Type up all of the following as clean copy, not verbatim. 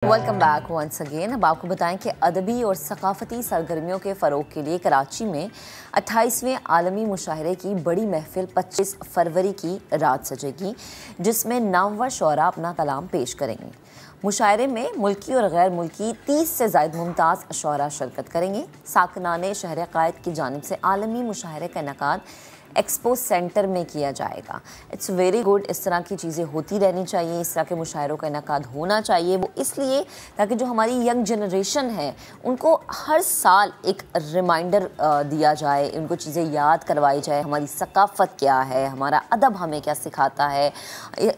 Welcome back once again. अब आपको बताएं कि अदबी और सकाफती सरगर्मियों के फ़रोग के लिए कराची में 28वें आलमी मुशायरे की बड़ी महफिल 25 फरवरी की रात सजेगी, जिसमें नामवर शोरा अपना कलाम पेश करेंगे। मुशायरे में मुल्की और गैर मुल्की 30 से ज़ायद मुमताज़ शोरा शिरकत करेंगे। साकनाने शहर क़ायद की जानिब से आलमी मुशायरे का इनेकाद एक्सपो सेंटर में किया जाएगा। It's very good. इस तरह की चीज़ें होती रहनी चाहिए, इस तरह के मुशायरों का इनेकाद होना चाहिए। वो इसलिए ताकि जो हमारी यंग जनरेशन है उनको हर साल एक रिमाइंडर दिया जाए, उनको चीज़ें याद करवाई जाए, हमारी सकाफ़त क्या है, हमारा अदब हमें क्या सिखाता है।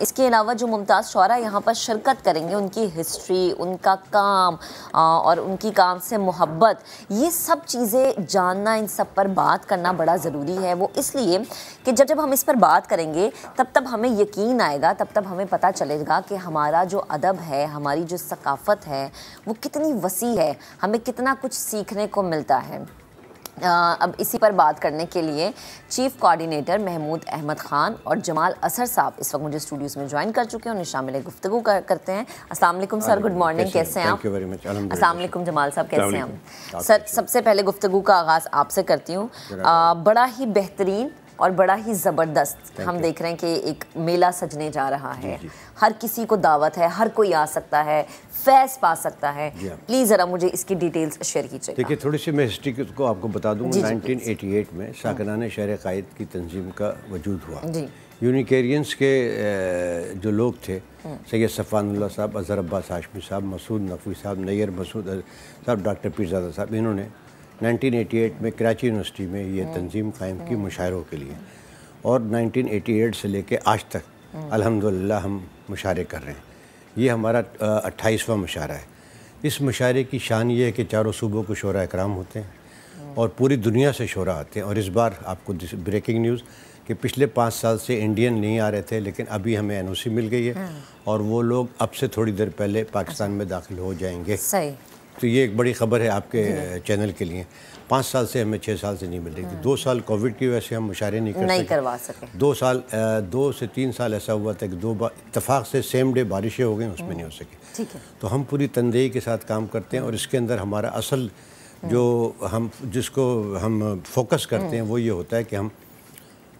इसके अलावा जो मुमताज़ शोरा यहाँ पर शिरकत करेंगे, उनकी हिस्ट्री, उनका काम और उनकी काम से मोहब्बत, ये सब चीज़ें जानना, इन सब पर बात करना बड़ा ज़रूरी है। वो इसलिए कि जब हम इस पर बात करेंगे तब हमें यकीन आएगा, तब हमें पता चलेगा कि हमारा जो अदब है, हमारी जो सकाफ़त है वो कितनी वसी है, हमें कितना कुछ सीखने को मिलता है। अब इसी पर बात करने के लिए चीफ कोऑर्डिनेटर महमूद अहमद ख़ान और जमाल असर साहब इस वक्त मुझे स्टूडियोज़ में ज्वाइन कर चुके हैं। उन्हें शामिल गुफ्तगू करते हैं। अस्सलाम वालेकुम सर, गुड मॉर्निंग, कैसे हैं आप? अस्सलाम वालेकुम जमाल साहब, कैसे हैं आप? सर, सबसे पहले गुफ्तगू का आगाज़ आपसे करती हूँ। बड़ा ही बेहतरीन और बड़ा ही ज़बरदस्त हम देख रहे हैं कि एक मेला सजने जा रहा है। हर किसी को दावत है, हर कोई आ सकता है, फैज़ पा सकता है। प्लीज़ ज़रा मुझे इसकी डिटेल्स शेयर कीजिए। देखिए, थोड़ी सी मैं हिस्ट्री को आपको बता दूँ। 1988 में साकनाने शहर क़ायद की तंजीम का वजूद हुआ। यूनिकेरियंस के जो लोग थे, सैयद सफ़ानुल्लाह साहब, अज़हर अब्बास हाशमी साहब, मसूद नकवी साहब, नैयर मसूद साहब, डॉक्टर पीरज़ादा साहब, इन्होंने 1988 में कराची यूनिवर्सिटी में ये तंजीम कायम की मुशायरों के लिए, और 1988 से लेके आज तक अल्हम्दुलिल्लाह हम मुशायरे कर रहे हैं। ये हमारा 28वां मुशायरा है। इस मुशायरे की शान ये है कि चारों सूबों के शोरा इकराम होते हैं और पूरी दुनिया से शोरा आते हैं। और इस बार आपको ब्रेकिंग न्यूज़ कि पिछले 5 साल से इंडियन नहीं आ रहे थे, लेकिन अभी हमें एनओसी मिल गई है और वो लोग अब से थोड़ी देर पहले पाकिस्तान में दाखिल हो जाएंगे। सही। तो ये एक बड़ी ख़बर है आपके चैनल के लिए। 5 साल से हमें 6 साल से नहीं मिल रही थी। 2 साल कोविड की वजह से हम मुशायरे नहीं करवा सके। 2 से 3 साल ऐसा हुआ था कि 2 बार इत्तफाक से सेम डे बारिशें हो गई, उसमें नहीं हो सकी। ठीक है। तो हम पूरी तनदेही के साथ काम करते हैं और इसके अंदर हमारा असल जो जिसको हम फोकस करते हैं वो ये होता है कि हम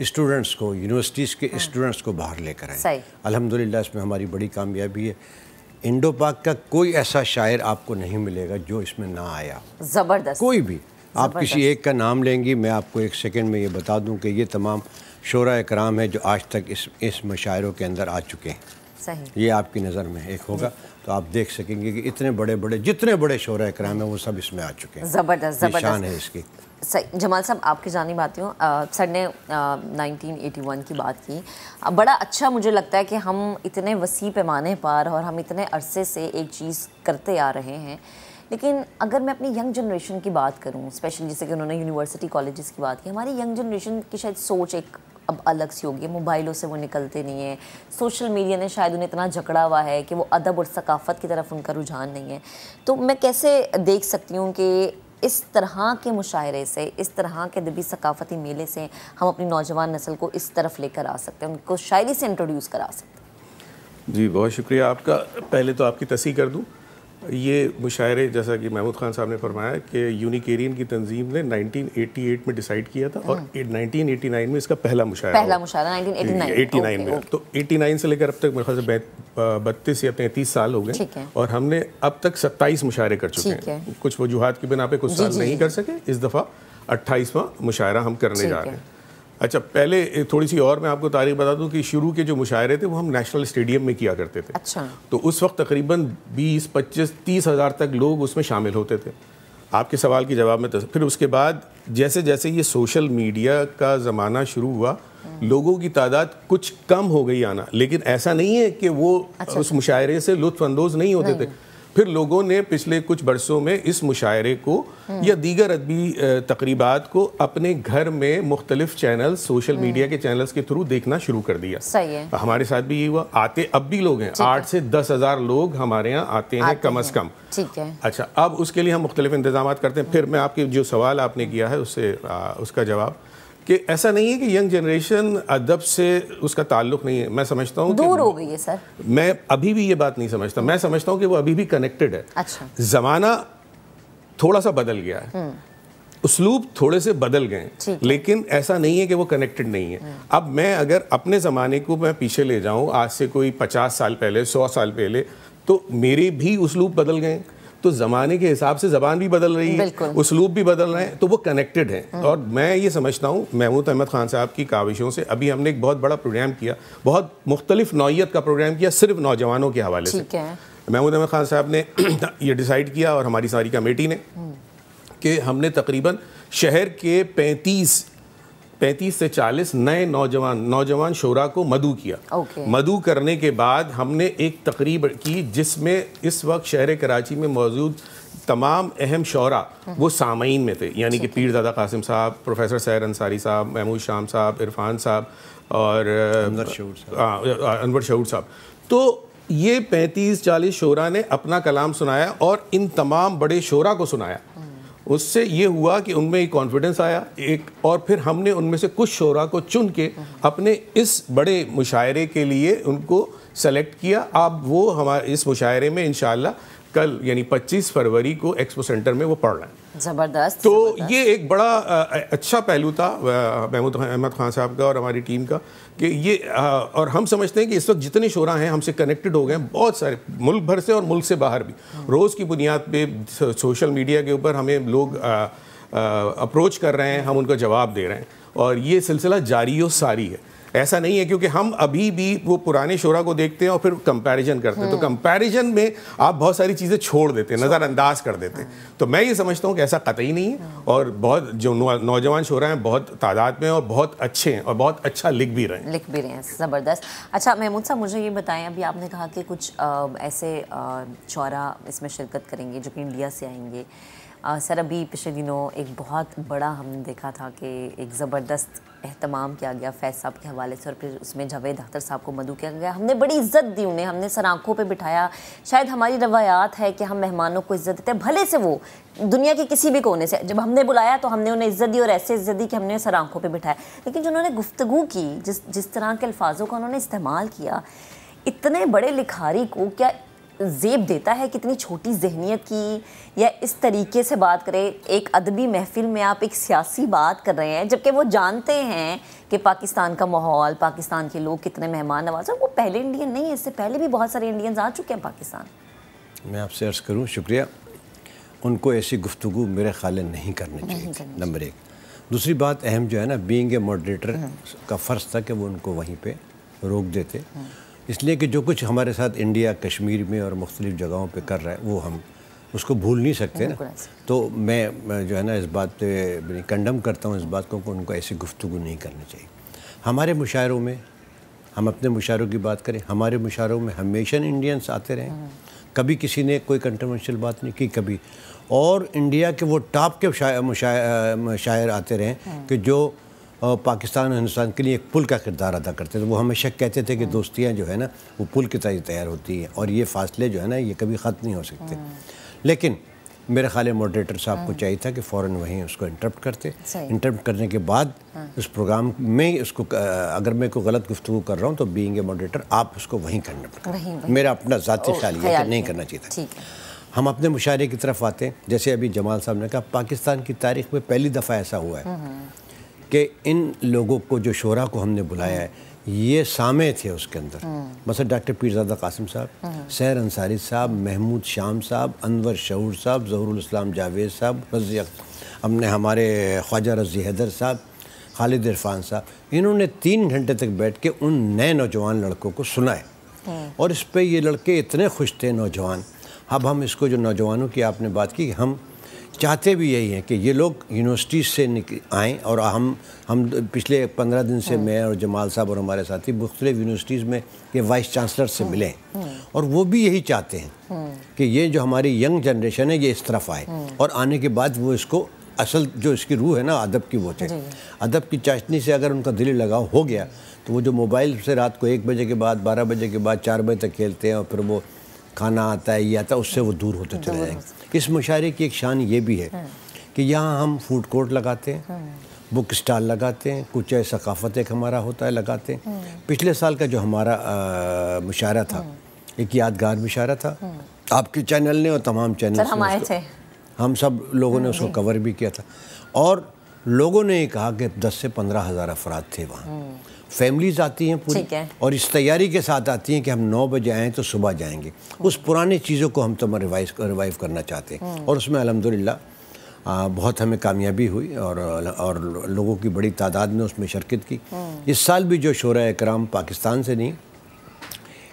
स्टूडेंट्स को, यूनिवर्सिटीज़ के स्टूडेंट्स को बाहर लेकर आएँ। अल्हम्दुलिल्लाह इसमें हमारी बड़ी कामयाबी है। इंडो पाक का कोई ऐसा शायर आपको नहीं मिलेगा जो इसमें ना आया। ज़बरदस्त। कोई भी आप किसी एक का नाम लेंगी, मैं आपको एक सेकंड में ये बता दूं कि ये तमाम शोरा इकराम है जो आज तक इस मुशायरों के अंदर आ चुके हैं। सही। ये आपकी नज़र में एक होगा तो आप देख सकेंगे कि इतने बड़े जितने बड़े शोरा इकराम हैं वो सब इसमें आ चुके हैं। ज़बरदस्त शान है इसकी। सही। जमाल साहब, आपकी जानिब आती हूँ। सर ने 1981 की बात की। बड़ा अच्छा मुझे लगता है कि हम इतने वसी पैमाने पर और हम इतने अरसे से एक चीज़ करते आ रहे हैं, लेकिन अगर मैं अपनी यंग जनरेशन की बात करूँ, स्पेशली जैसे कि उन्होंने यूनिवर्सिटी कॉलेजेस की बात की, हमारी यंग जनरेशन की शायद सोच एक अब अलग सी होगी। मोबाइलों से वो निकलते नहीं है, सोशल मीडिया ने शायद उन्हें इतना जकड़ा हुआ है कि वो अदब और सकाफ़त की तरफ उनका रुझान नहीं है। तो मैं कैसे देख सकती हूँ कि इस तरह के मुशायरे से, इस तरह के अदबी सकाफ़ती मेले से हम अपनी नौजवान नस्ल को इस तरफ लेकर आ सकते हैं, उनको शायरी से इंट्रोड्यूस करा सकते हैं? जी, बहुत शुक्रिया आपका। पहले तो आपकी तस्दीक कर दूँ, ये मुशायरे जैसा कि महमूद ख़ान साहब ने फरमाया कि यूनिकेरियन की तंजीम ने 1988 में डिसाइड किया था और 1989 में इसका पहला मुशायरा 1989 में। तो 89 से लेकर अब तक मेरे ख्याल से 32 या 33 साल हो गए और हमने अब तक 27 मुशायरे कर चुके हैं। कुछ वजूहात की बिना पे कुछ साल नहीं कर सके, इस दफ़ा 28वां मुशायरा हम करने जा रहे हैं। अच्छा, पहले थोड़ी सी और मैं आपको तारीख बता दूं कि शुरू के जो मुशायरे थे वो हम नेशनल स्टेडियम में किया करते थे। अच्छा। तो उस वक्त तकरीबन 20, 25, 30 हज़ार तक लोग उसमें शामिल होते थे। आपके सवाल के जवाब में फिर उसके बाद जैसे जैसे ये सोशल मीडिया का ज़माना शुरू हुआ, लोगों की तादाद कुछ कम हो गई आना, लेकिन ऐसा नहीं है कि वो उस मुशायरे से लुत्फ़ अंदोज़ नहीं होते थे। फिर लोगों ने पिछले कुछ बरसों में इस मुशायरे को या दीगर अदबी तकरीबात को अपने घर में मुख्तलिफ चैनल, सोशल मीडिया के चैनल्स के थ्रू देखना शुरू कर दिया। सही है। हमारे साथ भी ये हुआ। आते अब भी लोग हैं, 8 से 10 हज़ार लोग हमारे यहाँ आते हैं कम अज़ कम। ठीक है। अच्छा, अब उसके लिए हम मुख्तलिफ इंतजाम करते हैं। फिर मैं आपके जो सवाल आपने किया है उससे उसका जवाब کہ ایسا نہیں ہے کہ ینگ جنریشن ادب سے اس کا تعلق نہیں ہے. میں سمجھتا ہوں دور ہو گئی ہے سر. میں ابھی بھی یہ بات نہیں سمجھتا. میں سمجھتا ہوں کہ وہ ابھی بھی کنیکٹڈ ہے. اچھا. زمانہ تھوڑا سا بدل گیا ہے, اسلوب تھوڑے سے بدل گئے ہیں, لیکن ایسا نہیں ہے کہ وہ کنیکٹڈ نہیں ہے. اب میں اگر اپنے زمانے کو میں پیچھے لے جاؤں, آج سے کوئی 50 سال پہلے, 100 سال پہلے, تو میرے بھی اسلوب بدل گئے ہیں. تو زمانے کے حساب سے زبان بھی بدل رہی ہے, اسلوب بھی بدل رہے ہیں, تو وہ کنیکٹڈ ہیں. اور میں یہ سمجھتا ہوں محمود احمد خان صاحب کی کاوشوں سے, ابھی ہم نے ایک بہت بڑا پروگرام کیا, بہت مختلف نوعیت کا پروگرام کیا صرف نوجوانوں کے حوالے سے. محمود احمد خان صاحب نے یہ ڈیسائیڈ کیا اور ہماری ساری کمیٹی نے کہ ہم نے تقریباً شہر کے 35 سے 40 نئے نوجوان شعراء کو مدعو کیا. مدعو کرنے کے بعد ہم نے ایک تقریب کی جس میں اس وقت شہر کراچی میں موجود تمام اہم شعراء وہ سامعین میں تھے, یعنی کہ پیر زادہ قاسم صاحب, پروفیسر سحر انصاری صاحب, محمود شام صاحب, عرفان صاحب اور انور شعور صاحب. تو یہ 35-40 شعراء نے اپنا کلام سنایا اور ان تمام بڑے شعراء کو سنایا. اس سے یہ ہوا کہ ان میں ایک کانفیڈنس آیا ایک, اور پھر ہم نے ان میں سے کچھ شعراء کو چن کے اپنے اس بڑے مشاعرے کے لیے ان کو سلیکٹ کیا. اب وہ ہمارے اس مشاعرے میں انشاءاللہ کل یعنی 25 فروری کو ایکسپو سینٹر میں وہ پڑھ رہے ہیں. زبردست. تو یہ ایک بڑا اچھا پہلو تھا محمود احمد خان صاحب کا اور ہماری ٹیم کا کہ یہ, اور ہم سمجھتے ہیں کہ اس وقت جتنے شعراء ہیں ہم سے کنیکٹڈ ہو گئے ہیں, بہت سارے ملک بھر سے اور ملک سے باہر بھی. روز کی بنیاد پہ سوشل میڈیا کے اوپر ہمیں لوگ اپروچ کر رہے ہیں, ہم ان کا جواب دے رہے ہیں, اور یہ سلسلہ جاری و ساری ہے. ایسا نہیں ہے کیونکہ ہم ابھی بھی وہ پرانے شعراء کو دیکھتے ہیں اور پھر کمپیریزن کرتے ہیں, تو کمپیریزن میں آپ بہت ساری چیزیں چھوڑ دیتے ہیں, نظر انداز کر دیتے ہیں. تو میں یہ سمجھتا ہوں کہ ایسا قطعی نہیں ہے, اور بہت جو نوجوان شعراء ہیں بہت تعداد میں اور بہت اچھے ہیں اور بہت اچھا لکھ بھی رہے ہیں. زبردست. اچھا محمود صاحب مجھے یہ بتائیں, ابھی آپ نے کہا کہ کچھ ایسے شعراء اس میں شرکت کریں گے جو کہ انڈیا سے آئیں گے. سر ابھی پچھلے دنوں ایک بہت بڑا ہم نے دیکھا تھا کہ ایک زبردست اہتمام کیا گیا فیض صاحب کے حوالے سے, اور پھر اس میں جاوید اختر صاحب کو مدعو کیا گیا. ہم نے بڑی عزت دی انہیں, ہم نے سر آنکھوں پہ بٹھایا. شاید ہماری روایات ہے کہ ہم مہمانوں کو عزت دیتے ہیں, بھلے سے وہ دنیا کے کسی بھی کونے سے. جب ہم نے بلایا تو ہم نے انہیں عزت دی, اور ایسے عزت دی کہ ہم نے سر آنکھوں پہ بٹھایا. لیکن جو انہوں نے گفتگو کی, جس طرح کے الفاظوں کا انہوں نے استعمال کیا, اتنے بڑے لکھاری کو کیا زیب دیتا ہے کتنی چھوٹی ذہنیت کی, یا اس طریقے سے بات کرے. ایک ادبی محفل میں آپ ایک سیاسی بات کر رہے ہیں, جبکہ وہ جانتے ہیں کہ پاکستان کا ماحول, پاکستان کے لوگ کتنے مہمان نواز ہیں. وہ پہلے انڈین نہیں ہیں, اس سے پہلے بھی بہت سارے انڈینز آ چکے ہیں پاکستان. میں آپ سے عرض کروں شکریہ. ان کو ایسی گفتگو میرے خیال نہیں کرنی چاہیے, نمبر 1. دوسری بات اہم جو ہے نا, بینگ اے ماڈریٹر کا فرض تھا کہ وہ ان کو وہیں پہ روک دیتے, اس لیے کہ جو کچھ ہمارے ساتھ انڈیا کشمیر میں اور مختلف جگہوں پہ کر رہا ہے وہ ہم اس کو بھول نہیں سکتے نا. تو میں جو ہے نا اس بات پہ کنڈم کرتا ہوں اس بات کو کہ ان کو ایسی گفتگو نہیں کرنی چاہیے. ہمارے مشاعروں میں, ہم اپنے مشاعروں کی بات کریں, ہمارے مشاعروں میں ہمیشہ انڈینس آتے رہے, کبھی کسی نے کوئی کنٹروورشل بات نہیں کی کبھی. اور انڈیا کے وہ ٹاپ کے شاعر آتے رہے کہ جو پاکستان اور ہندوستان کے لیے ایک پل کا کردار ادا کرتے تھے. وہ ہمیشہ کہتے تھے کہ دوستیاں جو ہے نا وہ پل کی طرح تیار ہوتی ہیں, اور یہ فاصلے جو ہے نا یہ کبھی ختم نہیں ہو سکتے. لیکن میرے خیال ہے ماڈریٹر صاحب کو چاہیے تھا کہ فوراً وہیں اس کو انٹرپٹ کرتے. انٹرپٹ کرنے کے بعد اس پروگرام میں اس کو, اگر میں کوئی غلط گفتگو کر رہا ہوں تو بینگ اے ماڈریٹر آپ اس کو وہیں کرنا پڑتا. میرا اپنا ذاتی خیال یہ کہ نہیں کرنا چاہیے تھا. ہم اپنے مشاعرے کی طرف آتے ہیں. جیسے ابھی جمال صاحب نے کہا, پاکستان کی تاریخ میں پہلی دفعہ ایسا ہوا ہے کہ ان لوگوں کو جو شعراء کو ہم نے بلایا ہے یہ سامع تھے اس کے اندر. مثلا ڈاکٹر پیر زادہ قاسم صاحب, سحر انصاری صاحب, محمود شام صاحب, انور شعور صاحب, ظہور الاسلام جاوید صاحب, ہم نے ہمارے خواجہ رضی حیدر صاحب, خالد عرفان صاحب. انہوں نے 3 گھنٹے تک بیٹھ کے ان نئے نوجوان لڑکوں کو سنا ہے, اور اس پہ یہ لڑکے اتنے خوش تھے نوجوان. اب ہم اس کو جو نوجوانوں کی آپ نے بات کی, ہم چاہتے بھی یہی ہیں کہ یہ لوگ یونیورسٹی سے آئیں, اور ہم پچھلے 15 دن سے میں اور جمال صاحب اور ہمارے ساتھی مختلف یونیورسٹیز میں یہ وائس چانسلر سے ملیں, اور وہ بھی یہی چاہتے ہیں کہ یہ جو ہماری ینگ جنریشن ہے یہ اس طرف آئے, اور آنے کے بعد وہ اس کو اصل جو اس کی روح ہے نا ادب کی, وہ ہے ادب کی چاشنی سے اگر ان کا دلی لگاؤ ہو گیا تو وہ جو موبائل سے رات کو 1 بجے کے بعد 12 بجے کے بعد 4 بجے تک کھیلتے ہیں, اور پھر وہ کھانا آتا ہے یہ آتا ہے, اس سے وہ دور ہوتے چلے جائیں گے. اس مشاعرے کی ایک شان یہ بھی ہے کہ یہاں ہم فوڈ کورٹ لگاتے ہیں, बुक स्टॉल लगाते हैं, कुछ सकाफ़त एक हमारा होता है लगाते हैं। पिछले साल का जो हमारा मुशायरा था एक यादगार मुशायरा था, आपके चैनल ने और तमाम चैनल हम आए थे, हम सब लोगों ने उसको कवर भी किया था और लोगों ने कहा कि 10 से 15 हज़ार अफराद थे वहाँ। फैमिलीज आती हैं पूरी और इस तैयारी के साथ आती हैं कि हम 9 बजे आएँ तो सुबह जाएंगे। उस पुरानी चीज़ों को हम तो रिवाइव करना चाहते हैं और उसमें अल्हम्दुलिल्लाह बहुत हमें कामयाबी हुई और लोगों की बड़ी तादाद ने उसमें शिरकत की। इस साल भी जो शोरा इकराम पाकिस्तान से नहीं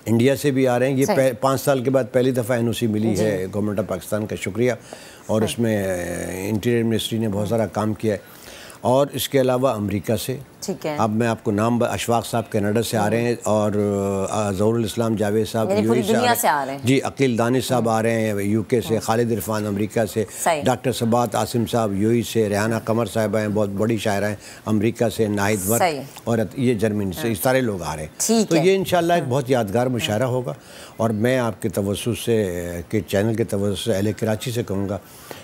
इंडिया से भी आ रहे हैं, ये 5 साल के बाद पहली दफ़ा एनओसी मिली है गवर्नमेंट ऑफ पाकिस्तान का शुक्रिया। और उसमें इंटीरियर मिनिस्ट्री ने बहुत सारा काम किया है। और इसके अलावा अमेरिका से, ठीक है, अब मैं आपको नाम, अशफाक साहब कनाडा से आ रहे हैं और ज़हूरुल इस्लाम जावेद साहब पूरी दुनिया से आ रहे हैं। जी, अकील दानिश साहब आ रहे हैं यूके से, खालिद इरफान अमेरिका से, डॉक्टर सबात आसिम साहब यूएई से, रेहाना कमर साहब हैं, बहुत बड़ी शायरा हैं अमेरिका से, नाहिद वर्क और ये जर्मनी से, इस सारे लोग आ रहे हैं। तो ये इंशाल्लाह एक बहुत यादगार मुशायरा होगा और मैं आपके तवज्जुह से के चैनल के तवज्जुह से अहले कराची से कहूँगा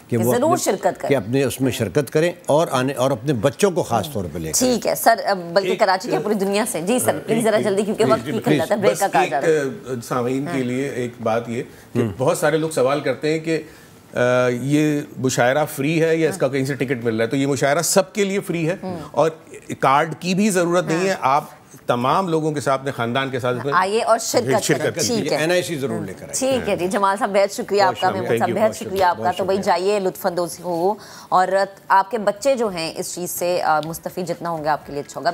कि वो ज़रूर शिरकत करें, कि अपने उसमें शिरकत करें और अपने बच्चों को खास तौर पे लेकर। ठीक है सर, बल्कि कराची के पूरी दुनिया से। जी सर प्लीज जरा जल्दी, क्योंकि वक्त की किल्लत है, ब्रेक का कहा जा रहा है। सामीन के लिए एक बात ये कि बहुत सारे लोग सवाल करते हैं कि ये मुशायरा फ्री है या इसका कहीं से टिकट मिल रहा है। तो ये मुशायरा सबके लिए फ्री है और कार्ड की भी ज़रूरत नहीं है। आप तमाम लोगों के साथ, अपने खानदान के साथ आइए और शिरकत करें। ठीक है, एनआईसी जरूर लेकर आइए। ठीक है जी, जमाल साहब बेहद शुक्रिया आपका, महमूद साहब बेहद शुक्रिया आपका। तो भाई जाइए, लुत्फानंदोज़ हो और आपके बच्चे जो हैं इस चीज़ से मुस्तफ़ीद जितना होंगे आपके लिए अच्छा होगा।